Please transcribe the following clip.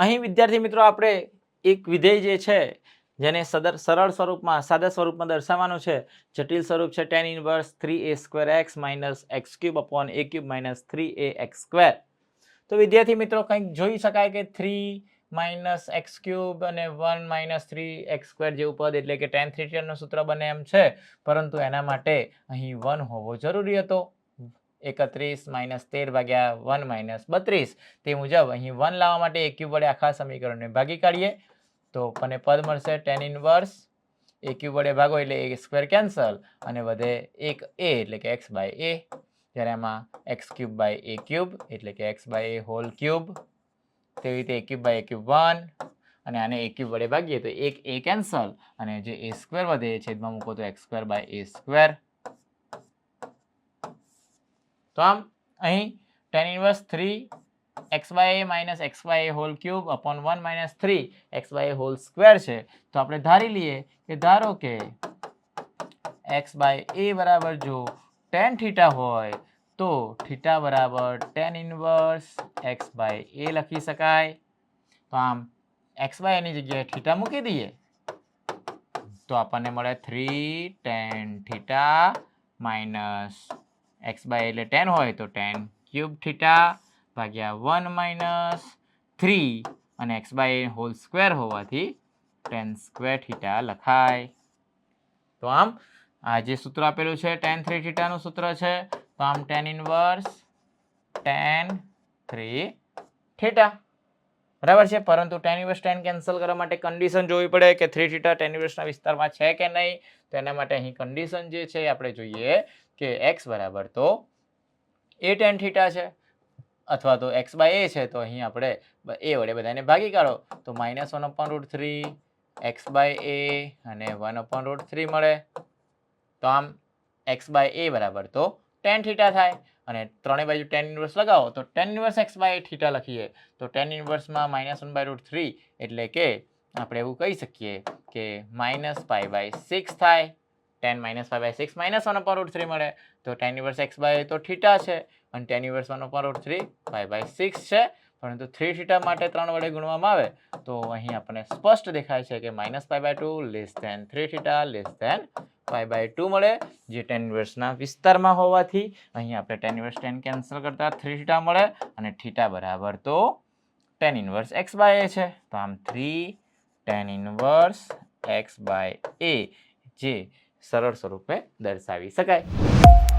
અહીં વિદ્યાર્થી મિત્રો આપણે એક વિધેય જે છે જેને સરળ સ્વરૂપમાં સાદા સ્વરૂપમાં દર્શાવવાનું છે. જટિલ સ્વરૂપ છે tan inverse 3a² x - x³ - 3ax². તો વિદ્યાર્થી મિત્રો કંઈક જોઈ શકાય કે 3 - x³ અને 1 - 3x² જેવું પદ એટલે કે tan θ નું સૂત્ર બને એમ છે, પરંતુ એના માટે અહીં 1 હોવો જરૂરી હતો. 31 - 13 ભાગ્યા 1 - 32 તે મુજબ અહીં 1 લાવવા માટે a³ વડે આખા સમીકરણને ભાગી કાઢીએ તો મને પદ મળશે tan ઇન્વર્સ a³ વડે ભાગો એટલે a² કેન્સલ અને વધે 1a એટલે કે x/a. જ્યારે આમાં x³ a³ એટલે કે x/a². તેવી રીતે a³ 1 અને આને a³ વડે ભાગીએ તો 1a કેન્સલ અને જે a² વધે છેદમાં મૂકો તો x²/a². તો આમ અહીં tan inverse 3x/a - x/a² upon 1 - 3x/a² છે. તો આપણે ધારી લઈએ કે ધારો કે x/a બરાબર જો tan θ હોય તો θ બરાબર tan ઇન્વર્સ x/a લખી શકાય. તો આમ x/a ની જગ્યાએ θ મૂકી દઈએ તો આપણને મળે 3 tan θ માઇનસ x/a એટલે tan હોય તો tan³ θ ભાગ્યા 1 - 3 અને x/a² હોવાથી tan² θ લખાય. તો આમ આ જે સૂત્ર આપેલું છે tan 3θ નું સૂત્ર છે. તો આમ tan ઇન્વર્સ tan 3θ બરાબર છે. પરંતુ tan ઇન્વર્સ tan કેન્સલ કરવા માટે કન્ડિશન જોવી પડે કે 3θ tan ઇન્વર્સના વિસ્તારમાં છે કે નહીં. તો એના માટે અહીં કન્ડિશન જે છે આપણે જોઈએ કે x બરાબર તો a tan θ છે અથવા તો x/a છે. તો અહીં આપણે a વડે બધાને ભાગી કાઢો તો -1/√3 x/a અને 1/√3 મળે. તો આમ x/a બરાબર તો tan θ થાય અને ત્રણેય બાજુ tan ઇન્વર્સ લગાવો તો tan ઇન્વર્સ x/a θ લખીએ તો tan ઇન્વર્સમાં -1/√3 એટલે કે આપણે એવું કહી શકીએ કે -π/6 થાય. tan -π/6 -1/√3 મળે તો tan ઇન્વર્સ x/a તો θ છે અને tan ઇન્વર્સ 1/√3 π/6 છે. પરંતુ 3θ માટે 3 વડે ગુણવામાં આવે તો અહીં આપણને સ્પષ્ટ દેખાય છે કે -π/2 3θ π/2 મળે, જે tan ઇન્વર્સના વિસ્તારમાં હોવાથી અહીં આપણે tan ઇન્વર્સ tan કેન્સલ કરતા 3θ મળે અને θ બરાબર તો tan ઇન્વર્સ x/a છે. તો આમ 3 tan ઇન્વર્સ x/a જે સરળ સ્વરૂપે દર્શાવી શકાય.